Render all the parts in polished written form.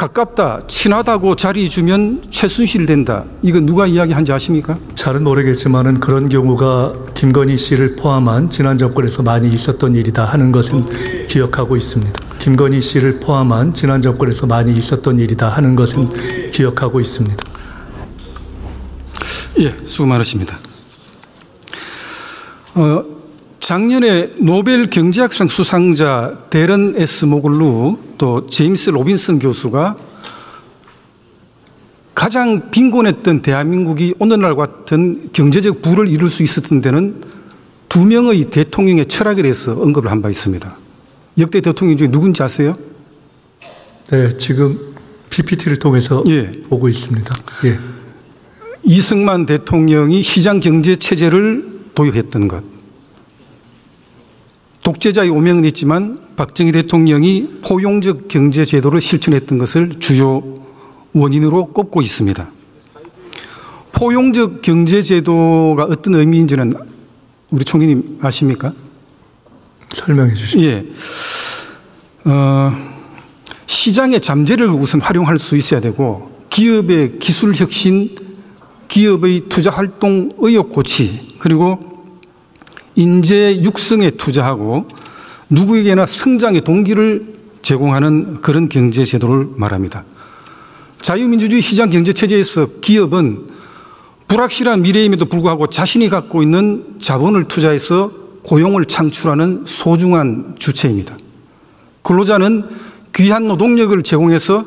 가깝다, 친하다고 자리 주면 최순실 된다. 이거 누가 이야기한지 아십니까? 잘은 모르겠지만은 그런 경우가 김건희 씨를 포함한 지난 정권에서 많이 있었던 일이다 하는 것은 기억하고 있습니다. 김건희 씨를 포함한 지난 정권에서 많이 있었던 일이다 하는 것은 기억하고 있습니다. 예, 수고 많으십니다. 작년에 노벨 경제학상 수상자 데런 S. 모글루 또 제임스 로빈슨 교수가 가장 빈곤했던 대한민국이 오늘날 같은 경제적 부를 이룰 수 있었던 데는 두 명의 대통령의 철학에 대해서 언급을 한 바 있습니다. 역대 대통령 중에 누군지 아세요? 네, 지금 PPT를 통해서 보고 있습니다. 예. 이승만 대통령이 시장 경제 체제를 도입했던 것. 독재자의 오명은 있지만 박정희 대통령이 포용적 경제 제도를 실천했던 것을 주요 원인으로 꼽고 있습니다. 포용적 경제 제도가 어떤 의미인지는 우리 총리님 아십니까? 설명해 주시죠. 예. 시장의 잠재를 우선 활용할 수 있어야 되고 기업의 기술 혁신, 기업의 투자 활동 의욕 고취, 그리고 인재 육성에 투자하고 누구에게나 성장의 동기를 제공하는 그런 경제 제도를 말합니다. 자유민주주의 시장 경제 체제에서 기업은 불확실한 미래임에도 불구하고 자신이 갖고 있는 자본을 투자해서 고용을 창출하는 소중한 주체입니다. 근로자는 귀한 노동력을 제공해서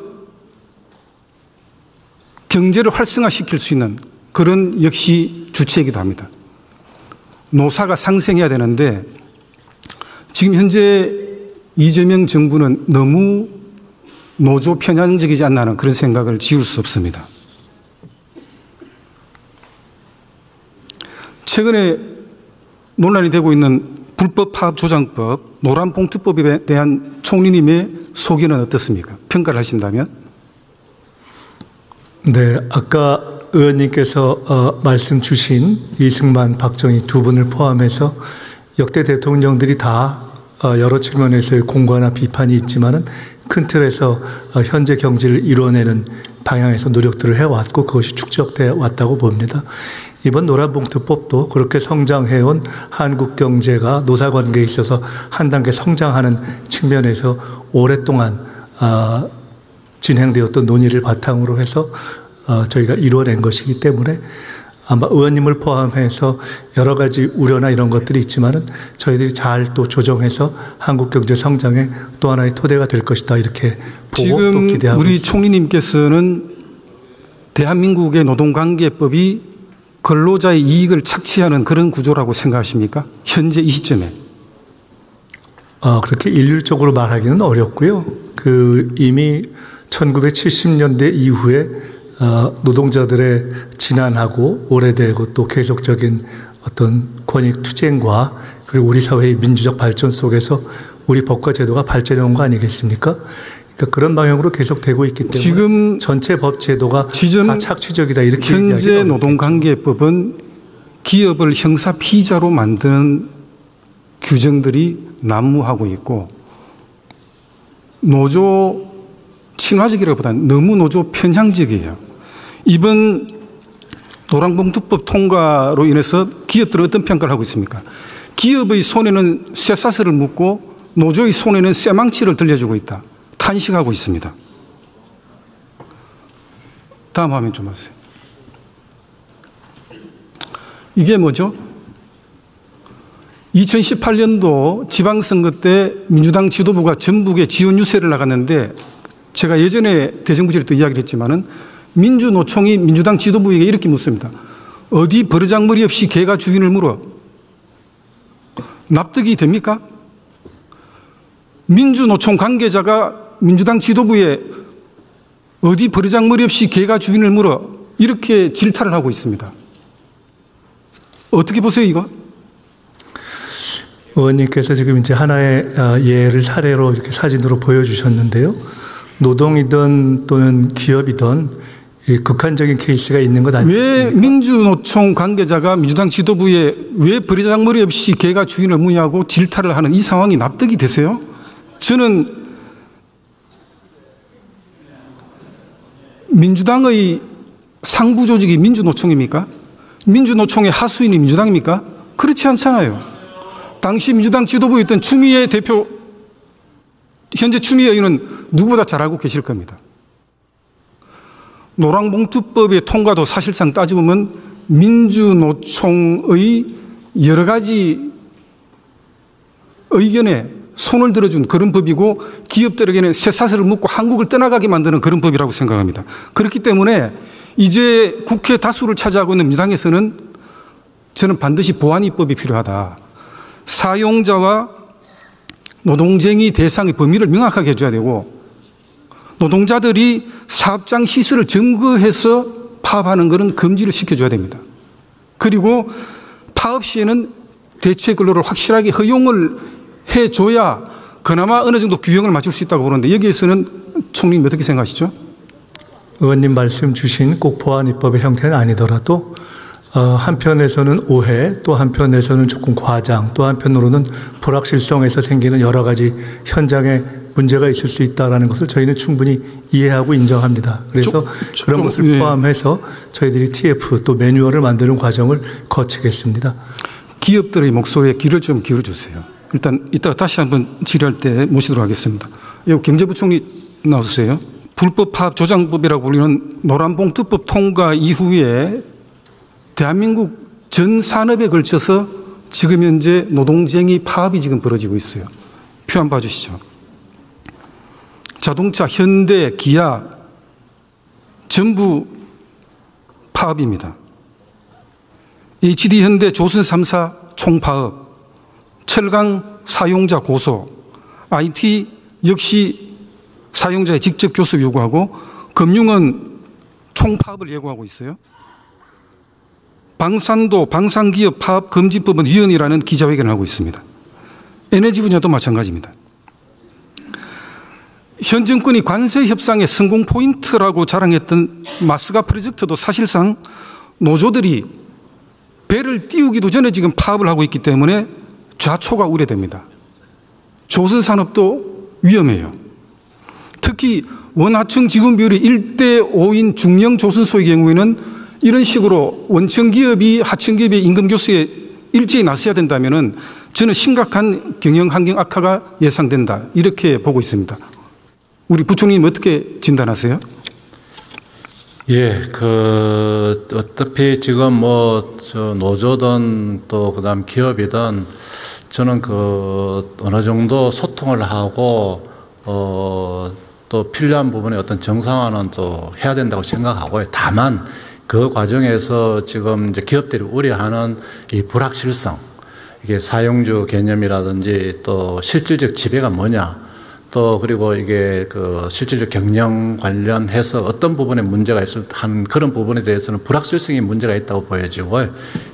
경제를 활성화시킬 수 있는 그런 역시 주체이기도 합니다. 노사가 상생해야 되는데 지금 현재 이재명 정부는 너무 노조 편향적이지 않나 하는 그런 생각을 지울 수 없습니다. 최근에 논란이 되고 있는 불법 파업조장법, 노란봉투법에 대한 총리님의 소견은 어떻습니까? 평가를 하신다면? 네, 아까 의원님께서 말씀 주신 이승만, 박정희 두 분을 포함해서 역대 대통령들이 다 여러 측면에서의 공과나 비판이 있지만은 큰 틀에서 현재 경제를 이뤄내는 방향에서 노력들을 해왔고 그것이 축적되어 왔다고 봅니다. 이번 노란봉투법도 그렇게 성장해온 한국 경제가 노사관계에 있어서 한 단계 성장하는 측면에서 오랫동안 진행되었던 논의를 바탕으로 해서 저희가 이루어낸 것이기 때문에 아마 의원님을 포함해서 여러 가지 우려나 이런 것들이 있지만은 저희들이 잘 또 조정해서 한국 경제 성장의 또 하나의 토대가 될 것이다 이렇게 보고 또 기대하고 지금 우리 있습니다. 총리님께서는 대한민국의 노동관계법이 근로자의 이익을 착취하는 그런 구조라고 생각하십니까? 현재 이 시점에. 그렇게 일률적으로 말하기는 어렵고요. 이미 1970년대 이후에 노동자들의 지난하고 오래되고 또 계속적인 어떤 권익 투쟁과 그리고 우리 사회의 민주적 발전 속에서 우리 법과 제도가 발전해 온 거 아니겠습니까? 그러니까 그런 방향으로 계속되고 있기 때문에 지금 전체 법 제도가 다 착취적이다 이렇게 현재 노동관계법은 기업을 형사 피의자로 만드는 규정들이 난무하고 있고 노조 친화적이라기보다는 너무 노조 편향적이에요. 이번 노란봉투법 통과로 인해서 기업들은 어떤 평가를 하고 있습니까? 기업의 손에는 쇠사슬을 묶고 노조의 손에는 쇠망치를 들려주고 있다. 탄식하고 있습니다. 다음 화면 좀 봐주세요. 이게 뭐죠? 2018년도 지방선거 때 민주당 지도부가 전북에 지원 유세를 나갔는데 제가 예전에 대정부질에 또 이야기를 했지만은 민주노총이 민주당 지도부에게 이렇게 묻습니다. 어디 버르장머리 없이 개가 주인을 물어? 납득이 됩니까? 민주노총 관계자가 민주당 지도부에 어디 버르장머리 없이 개가 주인을 물어? 이렇게 질타를 하고 있습니다. 어떻게 보세요, 이거? 의원님께서 지금 이제 하나의 예를 사례로 이렇게 사진으로 보여주셨는데요. 노동이든 또는 기업이든 극한적인 케이스가 있는 것 아닙니까? 왜 민주노총 관계자가 민주당 지도부에 왜 버르장머리 없이 개가 주인을 무냐고 질타를 하는 이 상황이 납득이 되세요? 저는 민주당의 상부 조직이 민주노총입니까? 민주노총의 하수인이 민주당입니까? 그렇지 않잖아요. 당시 민주당 지도부에 있던 추미애 대표, 현재 추미애 의원은 누구보다 잘 알고 계실 겁니다. 노랑봉투법의 통과도 사실상 따져보면 민주노총의 여러 가지 의견에 손을 들어준 그런 법이고 기업들에게는 쇠사슬을 묶고 한국을 떠나가게 만드는 그런 법이라고 생각합니다. 그렇기 때문에 이제 국회 다수를 차지하고 있는 민주당에서는 저는 반드시 보완 입법이 필요하다. 사용자와 노동쟁이 대상의 범위를 명확하게 해줘야 되고 노동자들이 사업장 시설을 점거해서 파업하는 것은 금지를 시켜줘야 됩니다. 그리고 파업 시에는 대체 근로를 확실하게 허용을 해줘야 그나마 어느 정도 균형을 맞출 수 있다고 보는데 여기에서는 총리님 어떻게 생각하시죠? 의원님 말씀 주신 꼭 보완 입법의 형태는 아니더라도 한편에서는 오해, 또 한편에서는 조금 과장, 또 한편으로는 불확실성에서 생기는 여러 가지 현장에 문제가 있을 수 있다는 것을 저희는 충분히 이해하고 인정합니다. 그래서 그런 것을 포함해서 저희들이 TF 또 매뉴얼을 만드는 과정을 거치겠습니다. 기업들의 목소리에 귀를 좀 기울여주세요. 일단 이따가 다시 한번 질의할 때 모시도록 하겠습니다. 경제부총리 나오세요. 불법 파업 조장법이라고 불리는 노란봉투법 통과 이후에 대한민국 전 산업에 걸쳐서 지금 현재 노동쟁이 파업이 지금 벌어지고 있어요. 표 한번 봐주시죠. 자동차, 현대, 기아 전부 파업입니다. HD 현대, 조선 3사 총파업, 철강 사용자 고소, IT 역시 사용자의 직접 교섭 요구하고 금융은 총파업을 예고하고 있어요. 방산도 방산기업 파업 금지법은 위헌이라는 기자회견을 하고 있습니다. 에너지 분야도 마찬가지입니다. 현 정권이 관세 협상의 성공 포인트라고 자랑했던 마스가 프로젝트도 사실상 노조들이 배를 띄우기도 전에 지금 파업을 하고 있기 때문에 좌초가 우려됩니다. 조선산업도 위험해요. 특히 원하청 직원 비율이 1대5인 중형 조선소의 경우에는 이런 식으로 원청기업이 하청기업의 임금 교수에 일제히 나서야 된다면 저는 심각한 경영 환경 악화가 예상된다. 이렇게 보고 있습니다. 우리 부총리님 어떻게 진단하세요? 예, 어차피 지금 노조든 또 그다음 기업이든 저는 어느 정도 소통을 하고 또 필요한 부분에 어떤 정상화는 또 해야 된다고 생각하고요. 다만 그 과정에서 지금 이제 기업들이 우려하는 이 불확실성, 이게 사용주 개념이라든지 또 실질적 지배가 뭐냐, 또 그리고 이게 실질적 경영 관련해서 어떤 부분에 문제가 있을 하는 그런 부분에 대해서는 불확실성이 문제가 있다고 보여지고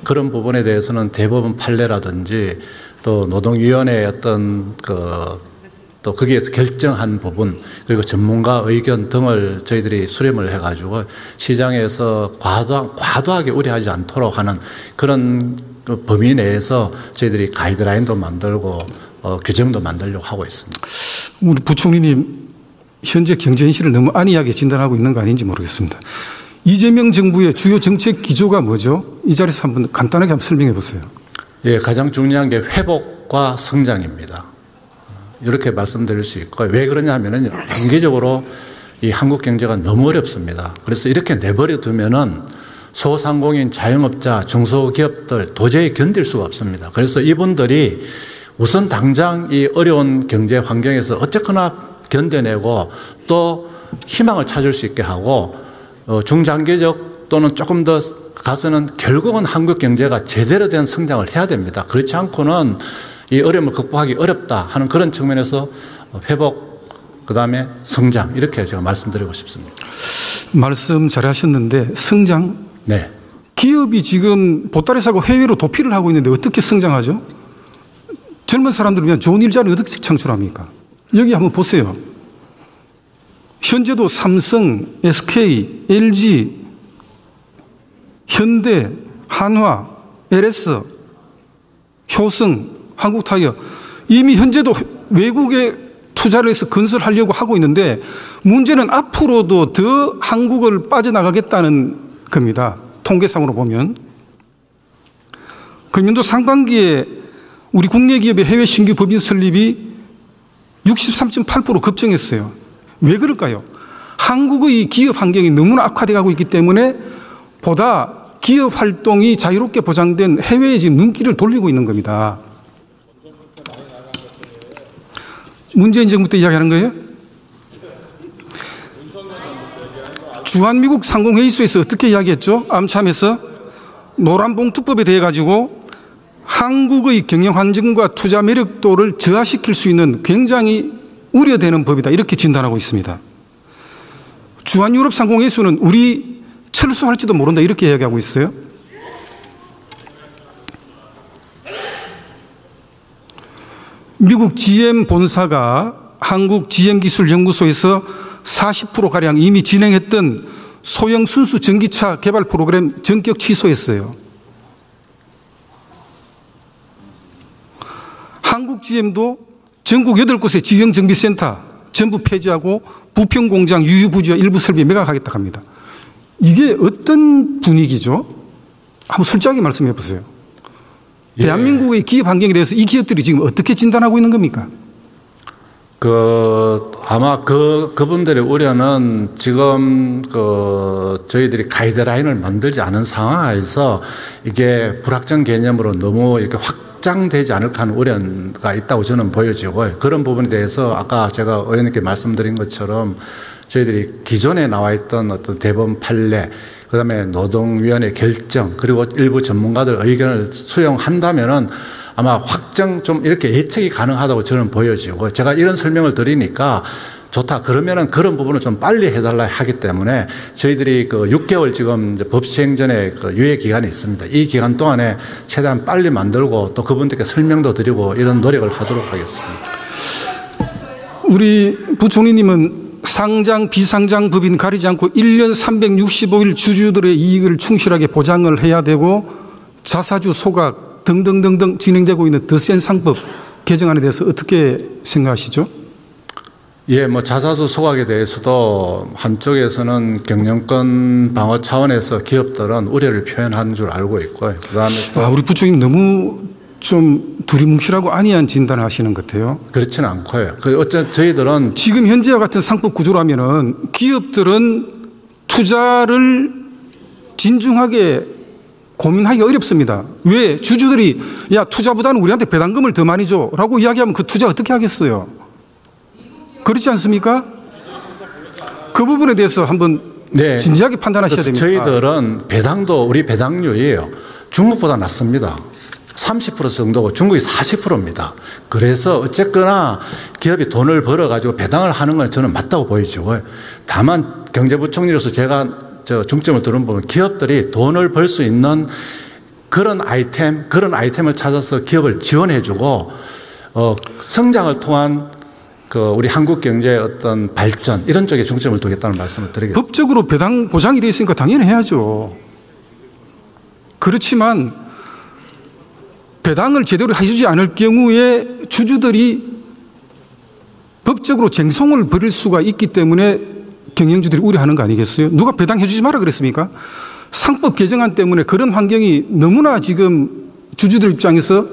그런 부분에 대해서는 대법원 판례라든지 또 노동위원회의 어떤 또 거기에서 결정한 부분 그리고 전문가 의견 등을 저희들이 수렴을 해가지고 시장에서 과도하게 우려하지 않도록 하는 그런 범위 내에서 저희들이 가이드라인도 만들고 규정도 만들려고 하고 있습니다. 우리 부총리님 현재 경제 현실을 너무 안이하게 진단하고 있는 거 아닌지 모르겠습니다. 이재명 정부의 주요 정책 기조가 뭐죠? 이 자리에서 한번 간단하게 한번 설명해 보세요. 예, 가장 중요한 게 회복과 성장입니다. 이렇게 말씀드릴 수 있고 왜 그러냐 하면은 단기적으로 이 한국 경제가 너무 어렵습니다. 그래서 이렇게 내버려 두면은 소상공인 자영업자 중소기업들 도저히 견딜 수가 없습니다. 그래서 이분들이 우선 당장 이 어려운 경제 환경에서 어쨌거나 견뎌내고 또 희망을 찾을 수 있게 하고 중장기적 또는 조금 더 가서는 결국은 한국 경제가 제대로 된 성장을 해야 됩니다. 그렇지 않고는 이 어려움을 극복하기 어렵다 하는 그런 측면에서 회복, 그다음에 성장 이렇게 제가 말씀드리고 싶습니다. 말씀 잘하셨는데 성장? 네. 기업이 지금 보따리 사고 해외로 도피를 하고 있는데 어떻게 성장하죠? 젊은 사람들을 위한 좋은 일자리를 어떻게 창출합니까? 여기 한번 보세요. 현재도 삼성, SK, LG, 현대, 한화, LS, 효성, 한국타이어 이미 현재도 외국에 투자를 해서 건설하려고 하고 있는데 문제는 앞으로도 더 한국을 빠져나가겠다는 겁니다. 통계상으로 보면. 금년도 상반기에 우리 국내 기업의 해외 신규 법인 설립이 63.8% 급증했어요. 왜 그럴까요? 한국의 기업 환경이 너무나 악화되어 가고 있기 때문에 보다 기업 활동이 자유롭게 보장된 해외에 지금 눈길을 돌리고 있는 겁니다. 문재인 정부 때 이야기하는 거예요? 주한미국 상공회의소에서 어떻게 이야기했죠? 암참에서 노란봉투법에 대해 가지고 한국의 경영 환경과 투자 매력도를 저하시킬 수 있는 굉장히 우려되는 법이다. 이렇게 진단하고 있습니다. 주한유럽 상공회의소는 우리 철수할지도 모른다. 이렇게 이야기하고 있어요. 미국 GM 본사가 한국 GM기술연구소에서 40%가량 이미 진행했던 소형 순수 전기차 개발 프로그램 전격 취소했어요. 한국 GM도 전국 8곳의 지형정비센터 전부 폐지하고 부평공장 유휴부지와 일부 설비 매각하겠다고 합니다. 이게 어떤 분위기죠? 한번 솔직하게 말씀해 보세요. 예. 대한민국의 기업 환경에 대해서 이 기업들이 지금 어떻게 진단하고 있는 겁니까? 아마 그분들의 우려는 지금 저희들이 가이드라인을 만들지 않은 상황에서 이게 불확정 개념으로 너무 이렇게 확장되지 않을까 하는 우려가 있다고 저는 보여지고요. 그런 부분에 대해서 아까 제가 의원님께 말씀드린 것처럼 저희들이 기존에 나와 있던 어떤 대법원 판례, 그 다음에 노동위원회 결정, 그리고 일부 전문가들 의견을 수용한다면은 아마 확정 좀 이렇게 예측이 가능하다고 저는 보여지고, 제가 이런 설명을 드리니까 좋다. 그러면은 그런 부분을 좀 빨리 해달라 하기 때문에 저희들이 6개월 지금 이제 법 시행 전에 유예 기간이 있습니다. 이 기간 동안에 최대한 빨리 만들고 또 그분들께 설명도 드리고 이런 노력을 하도록 하겠습니다. 우리 부총리님은 상장, 비상장 법인 가리지 않고 1년 365일 주주들의 이익을 충실하게 보장을 해야 되고 자사주 소각 등등등등 진행되고 있는 더 센 상법 개정안에 대해서 어떻게 생각하시죠? 예, 자사주 소각에 대해서도 한쪽에서는 경영권 방어 차원에서 기업들은 우려를 표현하는 줄 알고 있고요. 그다음에 또 우리 부총리님 너무 좀 두리뭉실하고 안이한 진단을 하시는 것 같아요. 그렇지는 않고요. 어쨌든 저희들은 지금 현재와 같은 상법 구조라면은 기업들은 투자를 진중하게 고민하기 어렵습니다. 왜? 주주들이 야, 투자보다는 우리한테 배당금을 더 많이 줘 라고 이야기하면 그 투자 어떻게 하겠어요? 그렇지 않습니까? 그 부분에 대해서 한번 진지하게 판단하셔야 됩니다. 저희들은 배당도 우리 배당률이에요. 중국보다 낮습니다. 30% 정도고 중국이 40%입니다. 그래서 어쨌거나 기업이 돈을 벌어가지고 배당을 하는 건 저는 맞다고 보이죠. 다만 경제부총리로서 제가 중점을 두는 부분, 기업들이 돈을 벌 수 있는 그런 아이템을 찾아서 기업을 지원해주고 성장을 통한 우리 한국 경제의 어떤 발전 이런 쪽에 중점을 두겠다는 말씀을 드리겠습니다. 법적으로 배당 보장이 되어 있으니까 당연히 해야죠. 그렇지만 배당을 제대로 해주지 않을 경우에 주주들이 법적으로 쟁송을 벌일 수가 있기 때문에 경영주들이 우려하는 거 아니겠어요? 누가 배당해 주지 마라 그랬습니까? 상법 개정안 때문에 그런 환경이 너무나 지금 주주들 입장에서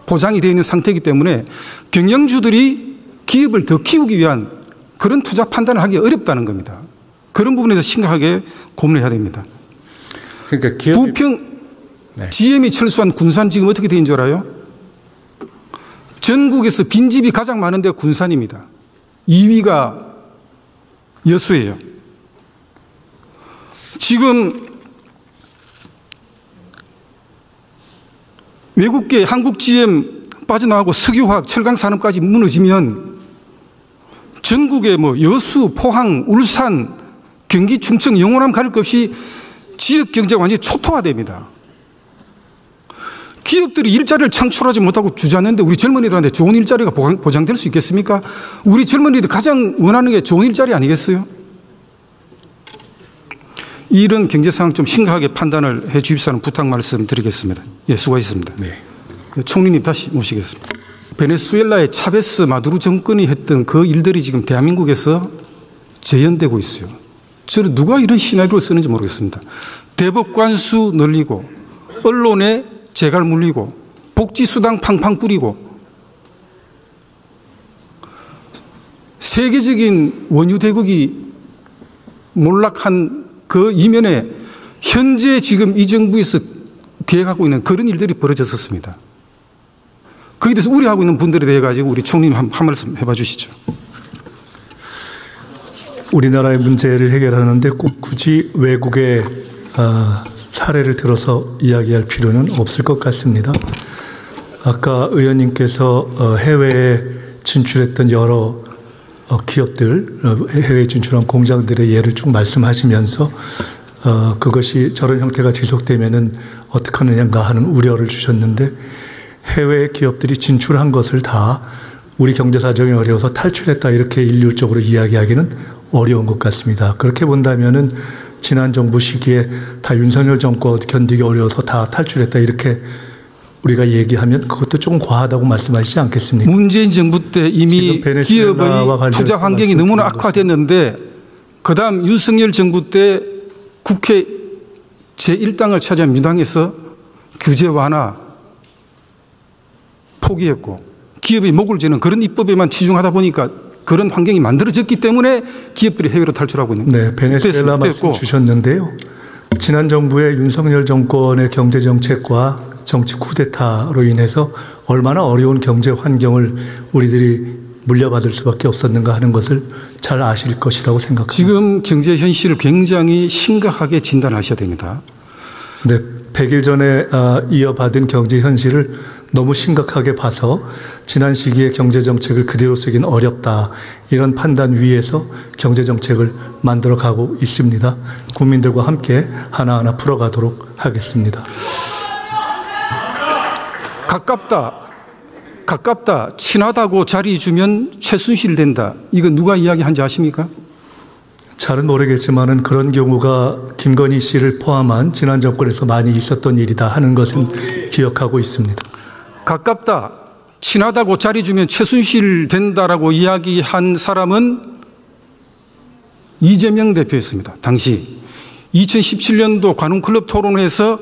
보장이 되어 있는 상태이기 때문에 경영주들이 기업을 더 키우기 위한 그런 투자 판단을 하기 어렵다는 겁니다. 그런 부분에서 심각하게 고민을 해야 됩니다. 그러니까 부평 GM이 철수한 군산 지금 어떻게 되는 줄 알아요? 전국에서 빈집이 가장 많은 데가 군산입니다. 2위가 여수예요. 지금 외국계 한국 GM 빠져나가고 석유화학, 철강산업까지 무너지면 전국에 여수, 포항, 울산, 경기, 충청, 영호남 가릴 것 없이 지역 경제가 완전히 초토화됩니다. 기업들이 일자리를 창출하지 못하고 주저앉는데 우리 젊은이들한테 좋은 일자리가 보장될 수 있겠습니까? 우리 젊은이들 가장 원하는 게 좋은 일자리 아니겠어요? 이런 경제 상황 좀 심각하게 판단을 해 주십사는 부탁 말씀 드리겠습니다. 예, 수고하셨습니다. 네. 총리님 다시 모시겠습니다. 베네수엘라의 차베스 마두로 정권이 했던 그 일들이 지금 대한민국에서 재현되고 있어요. 저는 누가 이런 시나리오를 쓰는지 모르겠습니다. 대법관 수 늘리고 언론에 재갈 물리고 복지수당 팡팡 뿌리고 세계적인 원유 대국이 몰락한 그 이면에 현재 지금 이 정부에서 계획하고 있는 그런 일들이 벌어졌었습니다. 거기에 대해서 우려하고 있는 분들에 대해 가지고 우리 총리님 한 말씀 해봐 주시죠. 우리나라의 문제를 해결하는데 꼭 굳이 외국의 사례를 들어서 이야기할 필요는 없을 것 같습니다. 아까 의원님께서 해외에 진출했던 여러 기업들, 해외에 진출한 공장들의 예를 쭉 말씀하시면서 그것이 저런 형태가 지속되면은 어떻게 하느냐 하는 우려를 주셨는데 해외 기업들이 진출한 것을 다 우리 경제 사정이 어려워서 탈출했다 이렇게 일률적으로 이야기하기는 어려운 것 같습니다. 그렇게 본다면은 지난 정부 시기에 다 윤석열 정권 견디기 어려워서 다 탈출했다 이렇게 우리가 얘기하면 그것도 조금 과하다고 말씀하시지 않겠습니까? 문재인 정부 때 이미 기업의 투자 환경이 너무나 악화됐는데 그다음 윤석열 정부 때 국회 제1당을 차지한 민주당에서 규제 완화 포기했고 기업의 목을 죄는 그런 입법에만 치중하다 보니까 그런 환경이 만들어졌기 때문에 기업들이 해외로 탈출하고 있는 거예요. 네, 베네수엘라 말씀 주셨는데요. 지난 정부의 윤석열 정권의 경제정책과 정치 쿠데타로 인해서 얼마나 어려운 경제 환경을 우리들이 물려받을 수밖에 없었는가 하는 것을 잘 아실 것이라고 생각합니다. 지금 경제 현실을 굉장히 심각하게 진단하셔야 됩니다. 네, 100일 전에 이어받은 경제 현실을 너무 심각하게 봐서 지난 시기에 경제정책을 그대로 쓰기는 어렵다. 이런 판단 위에서 경제정책을 만들어가고 있습니다. 국민들과 함께 하나하나 풀어가도록 하겠습니다. 가깝다, 친하다고 자리 주면 최순실 된다. 이거 누가 이야기한지 아십니까? 잘은 모르겠지만은 그런 경우가 김건희 씨를 포함한 지난 정권에서 많이 있었던 일이다 하는 것은 기억하고 있습니다. 가깝다, 친하다고 자리 주면 최순실 된다라고 이야기한 사람은 이재명 대표였습니다. 당시 2017년도 관훈클럽 토론회에서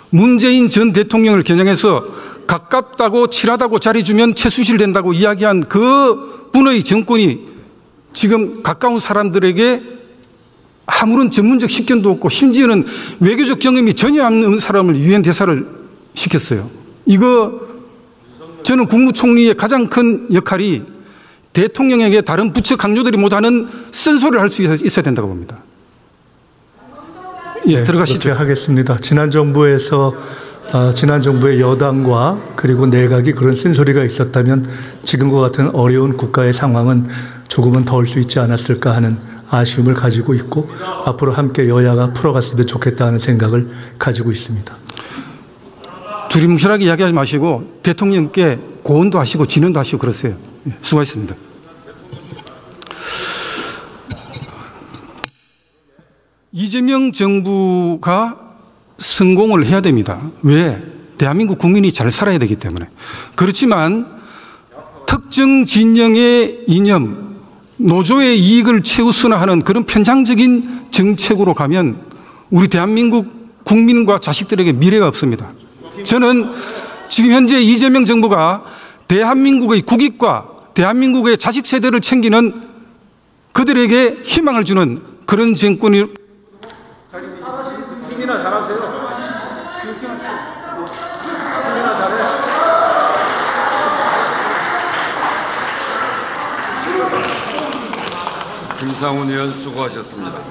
문재인 전 대통령을 겨냥해서 가깝다고 친하다고 자리 주면 최순실 된다고 이야기한 그 분의 정권이 지금 가까운 사람들에게 아무런 전문적 식견도 없고 심지어는 외교적 경험이 전혀 없는 사람을 유엔 대사를 시켰어요. 이거 저는 국무총리의 가장 큰 역할이 대통령에게 다른 부처 강요들이 못하는 쓴소리를 할 수 있어야 된다고 봅니다. 예, 네, 들어가시죠. 그렇게 하겠습니다. 지난 정부의 여당과 그리고 내각이 그런 쓴소리가 있었다면 지금과 같은 어려운 국가의 상황은 조금은 덜 수 있지 않았을까 하는 아쉬움을 가지고 있고 앞으로 함께 여야가 풀어갔으면 좋겠다 하는 생각을 가지고 있습니다. 두리뭉실하게 이야기하지 마시고 대통령께 고언도 하시고 진언도 하시고 그러세요. 수고하셨습니다. 이재명 정부가 성공을 해야 됩니다. 왜? 대한민국 국민이 잘 살아야 되기 때문에. 그렇지만 특정 진영의 이념, 노조의 이익을 최우선화하는 그런 편향적인 정책으로 가면 우리 대한민국 국민과 자식들에게 미래가 없습니다. 저는 지금 현재 이재명 정부가 대한민국의 국익과 대한민국의 자식 세대를 챙기는 그들에게 희망을 주는 그런 정권이 팀이나 잘하세요. 팀이나 잘해. 김상훈 의원 수고하셨습니다.